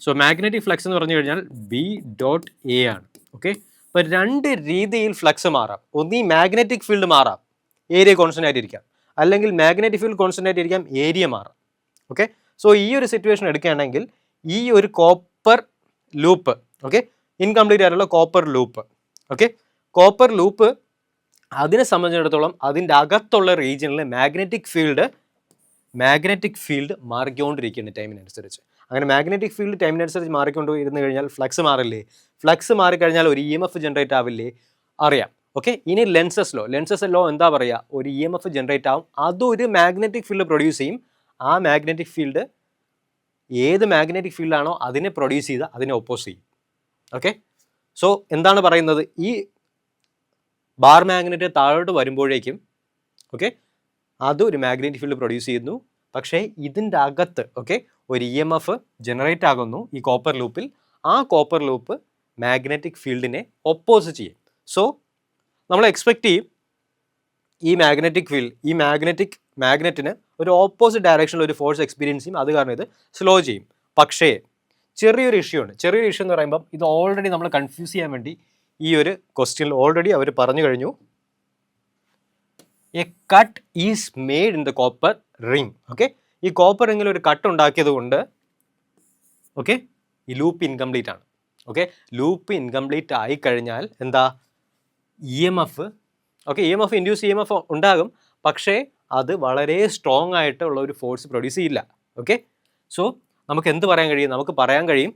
സോ മാഗ്നറ്റിക് ഫ്ലക്സ് എന്ന് പറഞ്ഞു കഴിഞ്ഞാൽ B.A ആണ്. ഓക്കെ, അപ്പോൾ 2 രീതിയിൽ ഫ്ലക്സ് മാറാം. ഒന്നീ മാഗ്നറ്റിക് ഫീൽഡ് മാറാം, ഏരിയ കോൺസ്റ്റൻ്റ് ആയിട്ടിരിക്കാം, അല്ലെങ്കിൽ മാഗ്നറ്റിക് ഫീൽഡ് കോൺസ്റ്റൻ്റ് ആയിട്ടിരിക്കാം, ഏരിയ മാറാം. ഓക്കെ, സോ ഈ ഒരു സിറ്റുവേഷൻ എടുക്കുകയാണെങ്കിൽ ഈ ഒരു കോപ്പർ ലൂപ്പ്, ഓക്കെ, ഇൻകംപ്ലീറ്റ് ആയിട്ടുള്ള copper loop, okay, copper loop അതിനെ സംബന്ധിച്ചിടത്തോളം അതിൻ്റെ അകത്തുള്ള റീജിയനിലെ മാഗ്നറ്റിക് ഫീൽഡ് മാറിക്കൊണ്ടിരിക്കുന്നു ടൈമിനനുസരിച്ച്. അങ്ങനെ മാഗ്നറ്റിക് ഫീൽഡ് ടൈമിനനുസരിച്ച് മാറിക്കൊണ്ടിരുന്നു കഴിഞ്ഞാൽ ഫ്ലക്സ് മാറില്ലേ, ഫ്ലക്സ് മാറിക്കഴിഞ്ഞാൽ ഒരു EMF ജനറേറ്റ് ആവില്ലേ, അറിയാം. ഓക്കെ, ഇനി ലെൻസസ് ലോ എന്താ പറയുക, ഒരു EMF ജനറേറ്റ് ആവും, അതൊരു മാഗ്നറ്റിക് ഫീൽഡ് പ്രൊഡ്യൂസ് ചെയ്യും. ആ മാഗ്നറ്റിക് ഫീൽഡ് ഏത് മാഗ്നറ്റിക് ഫീൽഡാണോ അതിനെ പ്രൊഡ്യൂസ് ചെയ്ത് അതിനെ ഒപ്പോസ് ചെയ്യും. ഓക്കെ, സോ എന്താണ് പറയുന്നത്, ഈ ബാർ മാഗ്നറ്റ് താഴോട്ട് വരുമ്പോഴേക്കും ഓക്കെ അതൊരു മാഗ്നറ്റിക് ഫീൽഡ് പ്രൊഡ്യൂസ് ചെയ്യുന്നു. പക്ഷേ ഇതിൻ്റെ അകത്ത് ഓക്കെ ഒരു EMF ജനറേറ്റ് ആകുന്നു ഈ കോപ്പർ ലൂപ്പിൽ. ആ കോപ്പർ ലൂപ്പ് മാഗ്നറ്റിക് ഫീൽഡിനെ ഒപ്പോസ് ചെയ്യും. സോ നമ്മൾ എക്സ്പെക്റ്റ് ചെയ്യും ഈ മാഗ്നറ്റിക് ഫീൽഡ് ഈ മാഗ്നറ്റിന് ഒരു ഓപ്പോസിറ്റ് ഡയറക്ഷനിൽ ഒരു ഫോഴ്സ് എക്സ്പീരിയൻസ് ചെയ്യും. അത് കാരണം ഇത് സ്ലോ ചെയ്യും. പക്ഷേ ചെറിയൊരു ഇഷ്യൂ എന്ന് പറയുമ്പം ഇത് ഓൾറെഡി നമ്മൾ കൺഫ്യൂസ് ചെയ്യാൻ വേണ്ടി ഈ ഒരു ക്വസ്റ്റ്യനിൽ ഓൾറെഡി അവർ പറഞ്ഞു കഴിഞ്ഞു. A cut is made in the copper ring. Okay, ഈ കോപ്പർ റിംഗിൽ ഒരു കട്ട് ഉണ്ടാക്കിയത് കൊണ്ട് ഓക്കെ ഈ ലൂപ്പ് ഇൻകംപ്ലീറ്റ് ആണ്. ഓക്കെ, ലൂപ്പ് ഇൻകംപ്ലീറ്റ് ആയിക്കഴിഞ്ഞാൽ എന്താ, EMF ഇൻഡ്യൂസ് EMF ഉണ്ടാകും, പക്ഷേ അത് വളരെ സ്ട്രോങ് ആയിട്ടുള്ള ഒരു ഫോഴ്സ് പ്രൊഡ്യൂസ് ചെയ്യില്ല. ഓക്കെ, സോ നമുക്ക് എന്ത് പറയാൻ കഴിയും, നമുക്ക് പറയാൻ കഴിയും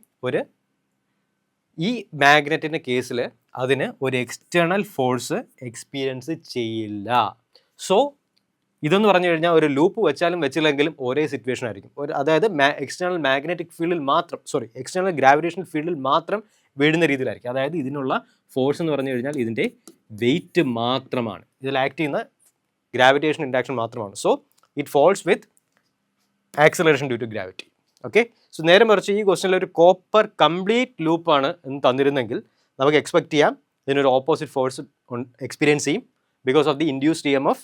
ഈ മാഗ്നറ്റിൻ്റെ കേസിൽ അതിന് ഒരു എക്സ്റ്റേണൽ ഫോഴ്സ് എക്സ്പീരിയൻസ് ചെയ്യില്ല. സോ ഇതെന്ന് പറഞ്ഞു കഴിഞ്ഞാൽ ഒരു ലൂപ്പ് വെച്ചാലും വെച്ചില്ലെങ്കിലും ഒരേ സിറ്റുവേഷൻ ആയിരിക്കും. അതായത് എക്സ്റ്റേണൽ ഗ്രാവിറ്റേഷണൽ ഫീൽഡിൽ മാത്രം വീഴുന്ന രീതിയിലായിരിക്കും. അതായത് ഇതിനുള്ള ഫോഴ്സ് എന്ന് പറഞ്ഞു കഴിഞ്ഞാൽ ഇതിൻ്റെ വെയിറ്റ് മാത്രമാണ്, ഇതിൽ ആക്ട് ചെയ്യുന്ന ഗ്രാവിറ്റേഷൻ ഇൻഡാക്ഷൻ മാത്രമാണ്. So it falls with acceleration due to gravity. Okay, so നേരെ മറിച്ച് ഈ ക്വസ്റ്റനിൽ ഒരു കോപ്പർ കംപ്ലീറ്റ് ലൂപ്പാണ് എന്ന് തന്നിരുന്നെങ്കിൽ നമുക്ക് എക്സ്പെക്ട് ചെയ്യാം ഇതിനൊരു ഓപ്പോസിറ്റ് ഫോഴ്സ് എക്സ്പീരിയൻസ് ചെയ്യും because of the induced EMF.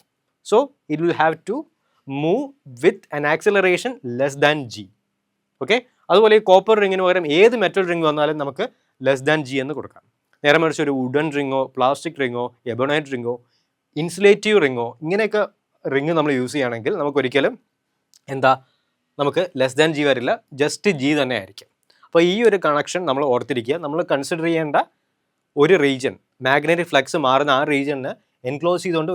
So it will have to move with an acceleration less than G. Okay, അതുപോലെ ഈ കോപ്പർ റിങ്ങിന് പകരം ഏത് മെറ്റൽ റിംഗ് വന്നാലും നമുക്ക് ലെസ് ദാൻ G എന്ന് കൊടുക്കാം. നേരെ മറിച്ച് ഒരു വുഡൻ റിങ്ങോ പ്ലാസ്റ്റിക് റിങ്ങോ എബണൈറ്റ് റിങ്ങോ ഇൻസുലേറ്റീവ് റിങ്ങോ ഇങ്ങനെയൊക്കെ റിങ് നമ്മൾ യൂസ് ചെയ്യുകയാണെങ്കിൽ നമുക്കൊരിക്കലും നമുക്ക് ലെസ് ദാൻ G വരില്ല, ജസ്റ്റ് G തന്നെ ആയിരിക്കും. അപ്പോൾ ഈ ഒരു കണക്ഷൻ നമ്മൾ ഓർത്തിരിക്കുക. നമ്മൾ കൺസിഡർ ചെയ്യേണ്ട ഒരു റീജിയൻ, മാഗ്നറ്റിക് ഫ്ലക്സ് മാറുന്ന ആ റീജിയന് എൻക്ലോസ് ചെയ്തുകൊണ്ട്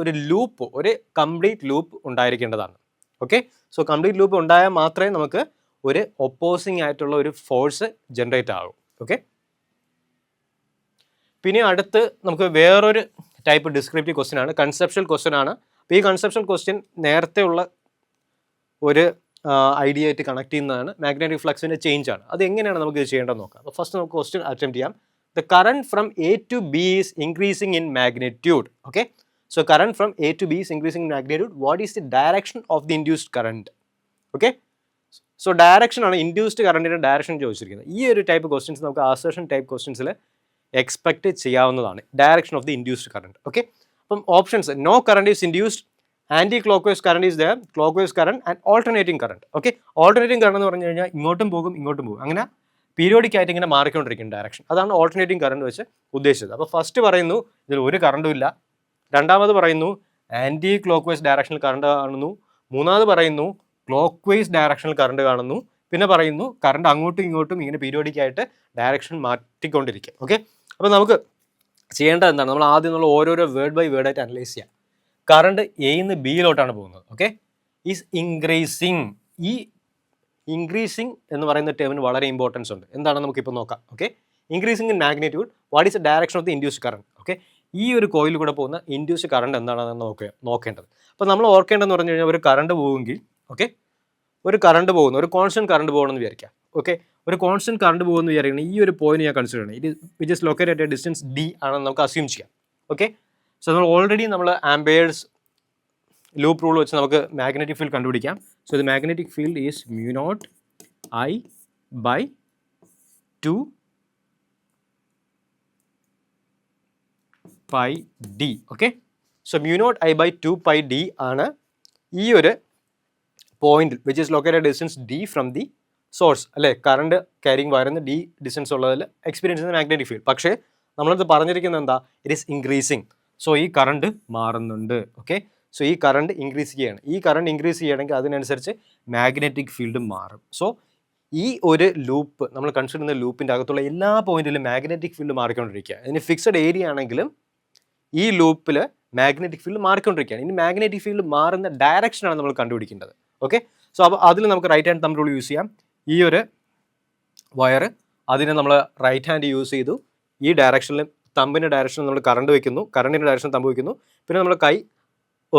ഒരു കംപ്ലീറ്റ് ലൂപ്പ് ഉണ്ടായിരിക്കേണ്ടതാണ്. ഓക്കെ, സോ കംപ്ലീറ്റ് ലൂപ്പ് ഉണ്ടായാൽ മാത്രമേ നമുക്ക് ഒരു ഒപ്പോസിങ് ആയിട്ടുള്ള ഒരു ഫോഴ്സ് ജനറേറ്റ് ആകും. ഓക്കെ, പിന്നെ അടുത്ത് നമുക്ക് വേറൊരു ടൈപ്പ് ഡിസ്ക്രിപ്റ്റീവ് ക്വസ്റ്റ്യൻ ആണ്, കൺസെപ്ഷ്യൽ ക്വസ്റ്റ്യൻ ആണ്. അപ്പോൾ ഈ കൺസെപ്ഷ്യൽ ക്വസ്റ്റ്യൻ നേരത്തെ ഉള്ള ഒരു ഐഡിയ ആയിട്ട് കണക്ട് ചെയ്യുന്നതാണ്. മാഗ്നറ്റിക് ഫ്ലക്സിൻ്റെ ചേഞ്ച് ആണ്. അത് എങ്ങനെയാണ് നമുക്ക് ഇത് ചെയ്യേണ്ടതെന്ന് നോക്കാം. അപ്പോൾ ഫസ്റ്റ് നമുക്ക് ക്വസ്റ്റ്യൻ അറ്റംപ്റ്റ് ചെയ്യാം. The current from A to B is increasing in magnitude. Okay, so current from A to B is increasing in magnitude. What is the direction of the induced current? Okay, so direction ആണ് induced കറണ്ടിൻ്റെ direction ചോദിച്ചിരിക്കുന്നത്. ഈ ഒരു type questions നമുക്ക് assertion type ക്വസ്റ്റ്യൻസിൽ expect ചെയ്യാവുന്നതാണ്. Direction of the induced current. Okay, അപ്പം options: no current is induced, anti clock vice current is there, clock vice current and alternating current. Okay, alternating current എന്ന് പറഞ്ഞു കഴിഞ്ഞാൽ ഇങ്ങോട്ടും പോകും അങ്ങനെ പീരിയോഡിക് ആയിട്ട് ഇങ്ങനെ മാറിക്കൊണ്ടിരിക്കും ഡയറക്ഷൻ. അതാണ് ഓൾട്ടർനേറ്റിംഗ് കറണ്ട് വെച്ച് ഉദ്ദേശിച്ചത്. അപ്പോൾ ഫസ്റ്റ് പറയുന്നു ഇതിൽ ഒരു കറണ്ടും ഇല്ല. രണ്ടാമത് പറയുന്നു ആൻറ്റി ക്ലോക്ക് വൈസ് ഡയറക്ഷനിൽ കറണ്ട് കാണുന്നു. മൂന്നാമത് പറയുന്നു ക്ലോക്ക് വൈസ് ഡയറക്ഷനിൽ കറണ്ട് കാണുന്നു. പിന്നെ പറയുന്നു കറണ്ട് അങ്ങോട്ടും ഇങ്ങോട്ടും ഇങ്ങനെ പീരിയോഡിക് ആയിട്ട് ഡയറക്ഷൻ മാറ്റിക്കൊണ്ടിരിക്കും. ഓക്കെ, അപ്പോൾ നമുക്ക് ചെയ്യേണ്ടത് എന്താണ്, നമ്മൾ ആദ്യം നമ്മൾ ഓരോരോ വേർഡ് ബൈ വേർഡ് ആയിട്ട് അനലൈസ് ചെയ്യാം. കറണ്ട് എയിന്ന് ബിയിലോട്ടാണ് പോകുന്നത്. Okay, is increasing. ഈ ഇൻക്രീസിങ് എന്ന് പറയുന്ന ടേമിന് വളരെ ഇമ്പോർട്ടൻസ് ഉണ്ട്. എന്താണെന്ന് നമുക്കിപ്പോൾ നോക്കാം. Okay, increasing in magnitude, what is the direction of the induced current. Okay, ഈ ഒരു കോയിൽ കൂടെ പോകുന്ന ഇൻഡ്യൂസ്ഡ് കറണ്ട് എന്താണെന്ന് നോക്കേണ്ടത്. അപ്പോൾ നമ്മൾ ഓർക്കേണ്ടതെന്ന് പറഞ്ഞു കഴിഞ്ഞാൽ ഒരു കറണ്ട് പോവുമെങ്കിൽ ഒരു കറണ്ട് പോകുന്നു, ഒരു കോൺസ്റ്റന്റ് കറണ്ട് പോകണമെന്ന് വിചാരിക്കാം. ഓക്കെ, ഒരു കോൺസ്റ്റന്റ് കറണ്ട് പോകുമെന്ന് വിചാരിക്കണം. ഈ ഒരു പോയിന്റ് ഞാൻ കൺസിഡർ ചെയ്യണം. ഇത് which is located at A distance D ആണെന്ന് നമുക്ക് അസ്യൂം ചെയ്യാം. ഓക്കെ, സോ നമ്മൾ ഓൾറെഡി നമ്മൾ ആംബിയേഴ്സ് ലൂപ്പ് റൂൾ വെച്ച് നമുക്ക് മാഗ്നറ്റിക് ഫീൽഡ് കണ്ടുപിടിക്കാം. So the magnetic field is mu naught I by 2 pi d. Okay, so mu naught I by 2 pi d ആണ് ഈ ഒരു point which is located distance d from the source അല്ലേ, current carrying വയറിന് d distance ഉള്ളതിൽ experience ചെയ്യുന്ന magnetic field. പക്ഷേ നമ്മളത് പറഞ്ഞിരിക്കുന്നത് എന്താ, ഇറ്റ് ഈസ് ഇൻക്രീസിങ്. സോ ഈ കറണ്ട് മാറുന്നുണ്ട്. ഓക്കെ, സോ ഈ കറണ്ട് ഇൻക്രീസ് ചെയ്യുകയാണ്. ഈ കറണ്ട് ഇൻക്രീസ് ചെയ്യുകയാണെങ്കിൽ അതിനനുസരിച്ച് മാഗ്നറ്റിക് ഫീൽഡ് മാറും. സോ ഈ ഒരു ലൂപ്പ് നമ്മൾ കൺസിഡർ ചെയ്യുന്ന ലൂപ്പിൻ്റെ അകത്തുള്ള എല്ലാ പോയിന്റിലും മാഗ്നറ്റിക് ഫീൽഡ് മാറിക്കൊണ്ടിരിക്കുക. ഇതിന് ഫിക്സഡ് ഏരിയ ആണെങ്കിലും ഈ ലൂപ്പിൽ മാഗ്നറ്റിക് ഫീൽഡ് മാറിക്കൊണ്ടിരിക്കുകയാണ്. ഇനി മാഗ്നറ്റിക് ഫീൽഡ് മാറുന്ന ഡയറക്ഷനാണ് നമ്മൾ കണ്ടുപിടിക്കേണ്ടത്. ഓക്കെ, സോ അപ്പോൾ അതിൽ നമുക്ക് right hand thumb rule use ചെയ്യാം. ഈ ഒരു വയർ അതിനെ നമ്മൾ റൈറ്റ് ഹാൻഡ് യൂസ് ചെയ്തു. ഈ ഡയറക്ഷനിൽ തമ്പിൻ്റെ ഡയറക്ഷനിൽ നമ്മൾ കറണ്ട് വയ്ക്കുന്നു, കറണ്ടിൻ്റെ ഡയറക്ഷനിൽ തമ്പ് വയ്ക്കുന്നു. പിന്നെ നമ്മൾ കൈ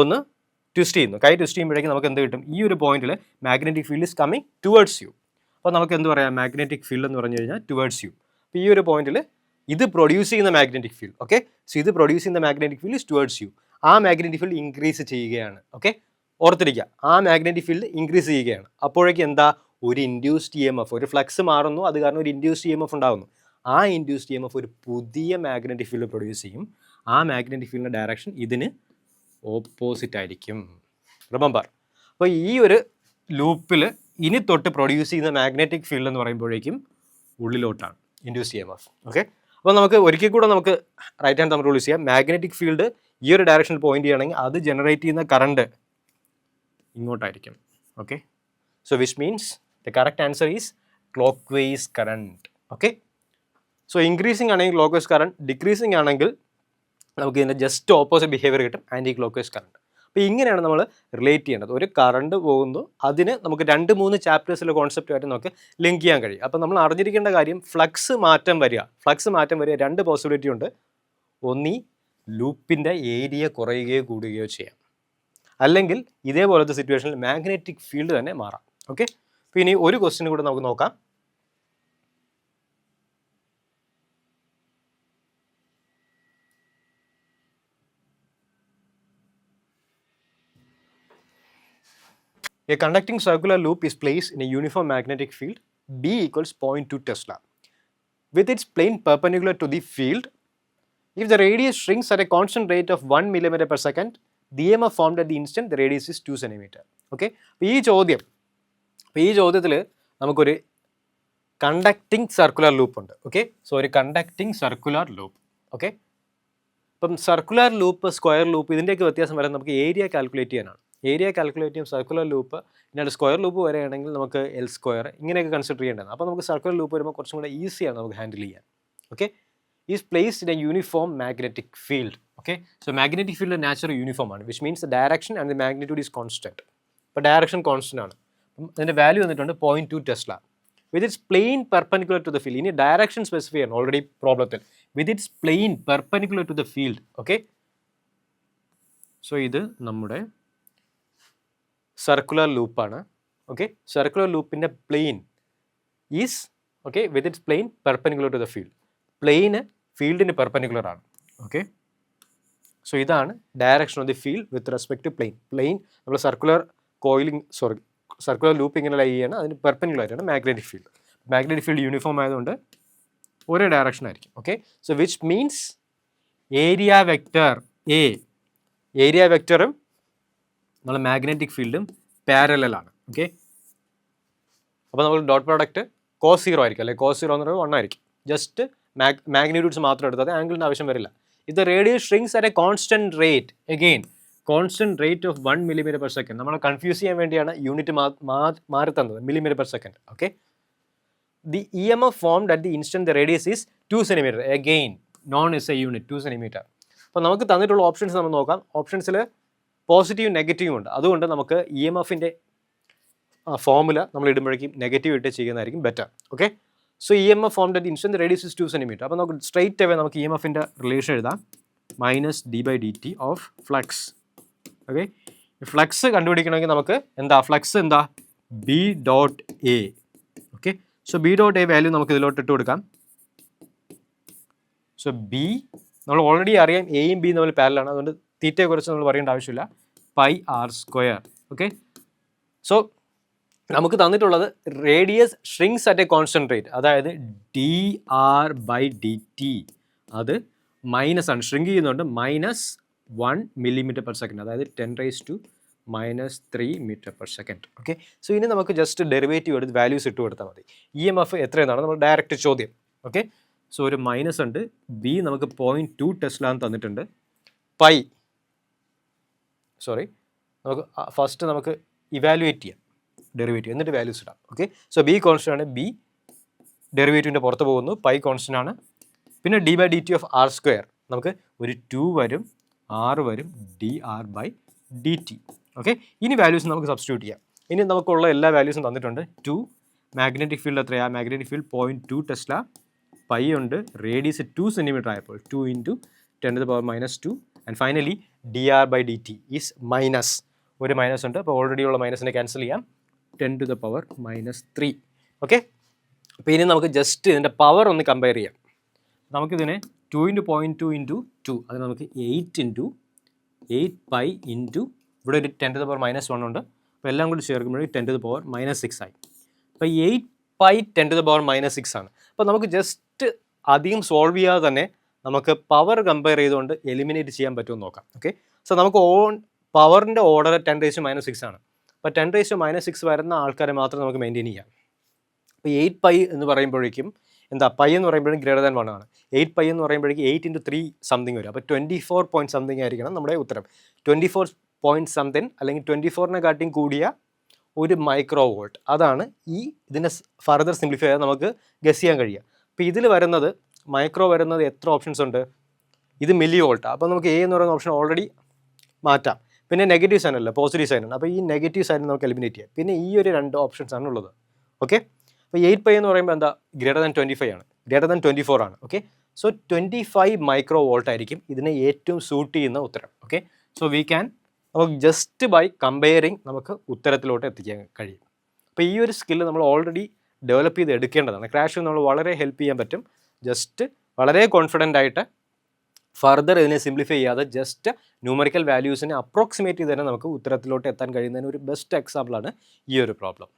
ഒന്ന് ട്വിസ്റ്റ് ചെയ്യുന്നു. കൈ ട്വിസ്റ്റ് ചെയ്യുമ്പോഴേക്കും നമുക്ക് എന്ത് കിട്ടും, ഈ ഒരു പോയിന്റിൽ magnetic field is coming towards U. അപ്പോൾ നമുക്ക് എന്ത് പറയാം, മാഗ്നറ്റിക് ഫീൽഡ് എന്ന് പറഞ്ഞു കഴിഞ്ഞാൽ ടുവേർഡ്സ് യു. അപ്പോൾ ഈ ഒരു പോയിന്റിൽ ഇത് പ്രൊഡ്യൂസ് ചെയ്യുന്ന മാഗ്നറ്റിക് ഫീൽഡ്, ഓക്കെ, സോ ഇത് പ്രൊഡ്യൂസ് ചെയ്യുന്ന magnetic field is towards U. ആ മാഗ്നറ്റിക് ഫീൽഡ് ഇൻക്രീസ് ചെയ്യുകയാണ്. ഓക്കെ, ഓർത്തിരിക്കുക, ആ മാഗ്നറ്റിക് ഫീൽഡ് ഇൻക്രീസ് ചെയ്യുകയാണ്. അപ്പോഴേക്കും എന്താ, ഒരു ഇൻഡ്യൂസ്ഡ് EMF, ഒരു ഫ്ലക്സ് മാറുന്നു, അത് കാരണം ഒരു ഇൻഡ്യൂസ്ഡ് EMF ഉണ്ടാകുന്നു. ആ ഇൻഡ്യൂസ്ഡ് EMF ഒരു പുതിയ മാഗ്നറ്റിക് ഫീൽഡ് പ്രൊഡ്യൂസ് ചെയ്യും. ആ മാഗ്നറ്റിക് ഫീൽഡിൻ്റെ ഡയറക്ഷൻ ഇതിന് ഓപ്പോസിറ്റ് ആയിരിക്കും. റിമെമ്പർ, അപ്പോൾ ഈ ഒരു ലൂപ്പിൽ ഇനി തൊട്ട് പ്രൊഡ്യൂസ് ചെയ്യുന്ന മാഗ്നറ്റിക് ഫീൽഡ് എന്ന് പറയുമ്പോഴേക്കും ഉള്ളിലോട്ടാണ് ഇൻഡ്യൂസ്ഡ് EMF. ഓക്കെ, അപ്പോൾ നമുക്ക് ഒരിക്കൽ കൂടെ നമുക്ക് റൈറ്റ് ഹാൻഡ് തമ്മിൽ യൂസ് ചെയ്യാം. മാഗ്നറ്റിക് ഫീൽഡ് ഈ ഒരു ഡയറക്ഷനിൽ പോയിന്റ് ചെയ്യുകയാണെങ്കിൽ അത് ജനറേറ്റ് ചെയ്യുന്ന കറണ്ട് ഇങ്ങോട്ടായിരിക്കും. Okay, so which means the correct answer is clock vice current. Okay, so increasing ആണെങ്കിൽ ക്ലോക്ക് വൈസ് കറണ്ട്, ഡിക്രീസിങ് ആണെങ്കിൽ നമുക്ക് ഇതിൻ്റെ ജസ്റ്റ് ഓപ്പോസിറ്റ് ബിഹേവിയർ കിട്ടും, ആൻറ്റി ക്ലോക്ക് വൈസ് കറണ്ട്. അപ്പോൾ ഇങ്ങനെയാണ് നമ്മൾ റിലേറ്റ് ചെയ്യേണ്ടത്. ഒരു കറണ്ട് പോകുന്നു, അതിന് നമുക്ക് 2-3 ചാപ്റ്റേഴ്സിലെ കോൺസെപ്റ്റുമായിട്ട് നമുക്ക് ലിങ്ക് ചെയ്യാൻ കഴിയും. അപ്പോൾ നമ്മൾ അറിഞ്ഞിരിക്കേണ്ട കാര്യം ഫ്ലക്സ് മാറ്റം വരിക. ഫ്ലക്സ് മാറ്റം വരിക 2 പോസിബിലിറ്റി ഉണ്ട്. ഒന്നീ ലൂപ്പിൻ്റെ ഏരിയ കുറയുകയോ കൂടുകയോ ചെയ്യാം, അല്ലെങ്കിൽ ഇതേപോലത്തെ സിറ്റുവേഷനിൽ മാഗ്നറ്റിക് ഫീൽഡ് തന്നെ മാറാം. ഓക്കെ, അപ്പോൾ ഇനി ഒരു ക്വസ്റ്റ്യൻ കൂടെ നമുക്ക് നോക്കാം. A conducting circular loop is placed in a uniform magnetic field B equals 0.2 Tesla with its plane perpendicular to the field. If the radius shrinks at a constant rate of 1 millimeter per second, the EMF formed at the instant the radius is 2 centimeter. Okay, അപ്പോൾ ഈ ചോദ്യത്തിൽ നമുക്കൊരു conducting circular loop ഉണ്ട്. Okay, so ഒരു conducting circular loop. Okay, അപ്പം circular loop, square loop, ഇതിൻ്റെയൊക്കെ വ്യത്യാസം വരാൻ നമുക്ക് ഏരിയ കാൽക്കുലേറ്റ് ചെയ്യാനാണ്. ഏരിയ കാൽക്കുലേറ്റ് ചെയ്യും സർക്കുലർ ലൂപ്പ്. പിന്നെ സ്ക്വയർ ലൂപ്പ് വരെയാണെങ്കിൽ നമുക്ക് L സ്ക്വയർ ഇങ്ങനെയൊക്കെ കൺസിഡർ ചെയ്യേണ്ടതാണ്. അപ്പോൾ നമുക്ക് സർക്കുലർ ലൂപ്പ് വരുമ്പോൾ കുറച്ചും കൂടെ ഈസിയാണ് നമുക്ക് ഹാൻഡിൽ ചെയ്യാൻ. Okay, is placed in a uniform magnetic field. Okay, so magnetic field natural uniform ആണ്, which means the direction and the magnitude is constant. അപ്പോൾ ഡയറക്ഷൻ കോൺസ്റ്റന്റ് ആണ്. അപ്പം അതിൻ്റെ വാല്യൂ വന്നിട്ടുണ്ട് 0.2 tesla with its plane perpendicular to the field. ഇനി direction specify ആണ് already പ്രോബ്ലത്തിൽ, with its plane perpendicular to the field. Okay, so ഇത് നമ്മുടെ സർക്കുലർ ലൂപ്പാണ്. ഓക്കെ, സർക്കുലർ ലൂപ്പിൻ്റെ plane is okay with its plane perpendicular to the field. പ്ലെയിന് ഫീൽഡിന് perpendicular ആണ്. ഓക്കെ, സോ ഇതാണ് direction of the field with respect to plane. Plane നമ്മൾ circular loop ഇങ്ങനെ ലൈ ചെയ്യണം, അതിന് പെർപെൻഡിക്കുലർ ആയിട്ടാണ് magnetic field. Magnetic field uniform ആയതുകൊണ്ട് ഒരേ ഡയറക്ഷൻ ആയിരിക്കും. Okay, so which means area vector A, area വെക്റ്ററും നമ്മൾ മാഗ്നറ്റിക് ഫീൽഡും പാരലലാണ്. ഓക്കെ, അപ്പോൾ നമ്മൾ ഡോട്ട് പ്രോഡക്റ്റ് cos 0 ആയിരിക്കും, അല്ലെങ്കിൽ cos 0 എന്ന് പറയുമ്പോൾ 1 ആയിരിക്കും. ജസ്റ്റ് മാഗ്നിറ്റ്യൂഡ്സ് മാത്രം എടുത്താൽ ആംഗിളിൻ്റെ ആവശ്യം വരില്ല. ഇത് radius shrinks at a constant rate, again constant rate of 1 millimeter per second. നമ്മൾ കൺഫ്യൂസ് ചെയ്യാൻ വേണ്ടിയാണ് യൂണിറ്റ് മാറി തന്നത്, millimeter per second. Okay, the EMF formed at the instant the radius is 2 centimeter, again non is A unit, 2 centimeter. അപ്പോൾ നമുക്ക് തന്നിട്ടുള്ള options നമ്മൾ നോക്കാം. ഓപ്ഷൻസിൽ പോസിറ്റീവും നെഗറ്റീവും ഉണ്ട്. അതുകൊണ്ട് നമുക്ക് EMFൻ്റെ ഫോമുല നമ്മൾ ഇടുമ്പോഴേക്കും നെഗറ്റീവ് ഇട്ട് ചെയ്യുന്നതായിരിക്കും better. Okay, so EMF formed at instant radius is 2 centimeter. അപ്പോൾ നമുക്ക് സ്ട്രൈറ്റ് അവേ നമുക്ക് EMFൻ്റെ റിലേഷൻ എഴുതാം, -d/dt of flux. Okay, flux കണ്ടുപിടിക്കണമെങ്കിൽ നമുക്ക് എന്താ, ഫ്ലക്സ് എന്താ, B.A. Okay, so B.A value നമുക്ക് ഇതിലോട്ട് ഇട്ട് കൊടുക്കാം. സോ B നമ്മൾ ഓൾറെഡി അറിയാം എയും ബിയും തമ്മിൽ പാരലാണ്, അതുകൊണ്ട് തീറ്റയെക്കുറിച്ച് നമ്മൾ പറയേണ്ട ആവശ്യമില്ല. Pi R square. Okay, so നമുക്ക് തന്നിട്ടുള്ളത് radius shrinks at a constant rate, അതായത് D R by D T അത് മൈനസ് ആണ്, ഷ്രിങ്ക് ചെയ്യുന്നുണ്ട്, -1 mm/s, അതായത് 10⁻³ m/s. ഓക്കെ, സോ ഇനി നമുക്ക് ജസ്റ്റ് ഡെറിവേറ്റീവ് എടുത്ത് വാല്യൂസ് ഇട്ട് കൊടുത്താൽ മതി. EMF എത്രയെന്നാണ് നമ്മൾ ഡയറക്റ്റ് ചോദ്യം. ഓക്കെ, സോ ഒരു മൈനസ് ഉണ്ട്, ബി നമുക്ക് 0.2 ടെസ്ല എന്ന് തന്നിട്ടുണ്ട്, നമുക്ക് ഫസ്റ്റ് നമുക്ക് ഇവാലുവേറ്റ് ചെയ്യാം ഡെറിവേറ്റീവ്, എന്നിട്ട് വാല്യൂസ് ഇടാം. ഓക്കെ, സോ ബി കോൺസ്റ്റൻ്റ് ആണ്, ബി ഡെറിവേറ്റീവിൻ്റെ പുറത്ത് പോകുന്നു, പൈ കോൺസ്റ്റൻ്റ് ആണ്. പിന്നെ d/dt ഓഫ് ആർ സ്ക്വയർ നമുക്ക് ഒരു 2 വരും, r വരും, dr/dt. ഓക്കെ, ഇനി വാല്യൂസ് നമുക്ക് സബ്സ്റ്റിറ്റ്യൂട്ട് ചെയ്യാം. ഇനി നമുക്കുള്ള എല്ലാ വാല്യൂസും തന്നിട്ടുണ്ട്. 2 മാഗ്നറ്റിക് ഫീൽഡ് എത്രയാണ്? മാഗ്നറ്റിക് ഫീൽഡ് 0.2 ടെസ്ല, പൈ ഉണ്ട്, റേഡിയസ് 2 cm ആയപ്പോൾ 2 × 10⁻², and finally dr/dt is minus, ഒരു മൈനസ് ഉണ്ട്, അപ്പോൾ ഓൾറെഡി ഉള്ള മൈനസിനെ ക്യാൻസൽ ചെയ്യാം, 10⁻³ ഓക്കെ. അപ്പോൾ ഇനി നമുക്ക് ജസ്റ്റ് ഇതിൻ്റെ പവർ ഒന്ന് കമ്പയർ ചെയ്യാം. നമുക്കിതിനെ 2 × 0.2 × 2, അത് നമുക്ക് 8 × 8π × ഇവിടെ ഒരു 10⁻⁻1 ഉണ്ട്, അപ്പോൾ എല്ലാം കൂടി ചേർക്കുമ്പോഴേ 10⁻⁻6 ആയി. അപ്പോൾ 8π 10⁻⁻6 ആണ്. അപ്പോൾ നമുക്ക് ജസ്റ്റ് അധികം സോൾവ് ചെയ്യാതെ തന്നെ നമുക്ക് പവർ കമ്പയർ ചെയ്തുകൊണ്ട് എലിമിനേറ്റ് ചെയ്യാൻ പറ്റുമെന്ന് നോക്കാം. ഓക്കെ, സോ നമുക്ക് പവറിൻ്റെ ഓർഡർ 10⁻6 ആണ്. അപ്പോൾ 10⁻6 വരുന്ന ആൾക്കാരെ മാത്രം നമുക്ക് മെയിൻറ്റെയിൻ ചെയ്യാം. അപ്പോൾ 8π എന്ന് പറയുമ്പോഴേക്കും എന്താ, പൈ എന്ന് പറയുമ്പോഴേക്കും >1 ആണ്, 8π എന്ന് പറയുമ്പോഴേക്കും 8 × 3 സംതിങ് വരും, അപ്പോൾ 24 പോയിന്റ് സംതിങ് ആയിരിക്കണം നമ്മുടെ ഉത്തരം. 24 പോയിന്റ് സംതിങ് അല്ലെങ്കിൽ 24നെ കാട്ടിയും കൂടിയ ഒരു മൈക്രോ വോൾട്ട്, അതാണ് ഈ ഇതിനെ ഫർദർ സിംപ്ലിഫൈ ചെയ്താൽ നമുക്ക് ഗസ് ചെയ്യാൻ കഴിയുക. അപ്പോൾ ഇതിൽ വരുന്നത് മൈക്രോ വരുന്നത് എത്ര ഓപ്ഷൻസ് ഉണ്ട്? ഇത് മില്ലി വോൾട്ട്, അപ്പോൾ നമുക്ക് എ എന്ന് പറയുന്ന ഓപ്ഷൻ ഓൾറെഡി മാറ്റാം. പിന്നെ നെഗറ്റീവ് സൈൻ അല്ല, പോസിറ്റീവ് സൈനാണ്, അപ്പോൾ ഈ നെഗറ്റീവ് സൈൻ നമുക്ക് എലിമിനേറ്റ് ചെയ്യാം. പിന്നെ ഈ ഒരു 2 ഓപ്ഷൻസ് ആണ് ഉള്ളത്. ഓക്കെ, അപ്പോൾ 8π എന്ന് പറയുമ്പോൾ എന്താ, >25 ആണ്, >24 ആണ്. ഓക്കെ, സോ 25 മൈക്രോ വോൾട്ട് ആയിരിക്കും ഇതിനെ ഏറ്റവും സൂട്ട് ചെയ്യുന്ന ഉത്തരം. ഓക്കെ, സോ നമുക്ക് ജസ്റ്റ് ബൈ കമ്പയറിങ് നമുക്ക് ഉത്തരത്തിലോട്ട് എത്തിക്കാൻ കഴിയും. അപ്പോൾ ഈ ഒരു സ്കില്ല് നമ്മൾ ഓൾറെഡി ഡെവലപ്പ് ചെയ്ത് എടുക്കേണ്ടതാണ്. ക്രാഷ് നമ്മൾ വളരെ ഹെൽപ്പ് ചെയ്യാൻ പറ്റും. ജസ്റ്റ് വളരെ കോൺഫിഡൻ്റ് ആയിട്ട് ഫർദർ ഇതിനെ സിംപ്ലിഫൈ ചെയ്യാതെ ജസ്റ്റ് ന്യൂമറിക്കൽ വാല്യൂസിനെ അപ്രോക്സിമേറ്റ് ചെയ്ത് തന്നെ നമുക്ക് ഉത്തരത്തിലോട്ട് എത്താൻ കഴിയുന്നതിന് ഒരു ബെസ്റ്റ് എക്സാമ്പിളാണ് ഈ ഒരു പ്രോബ്ലം.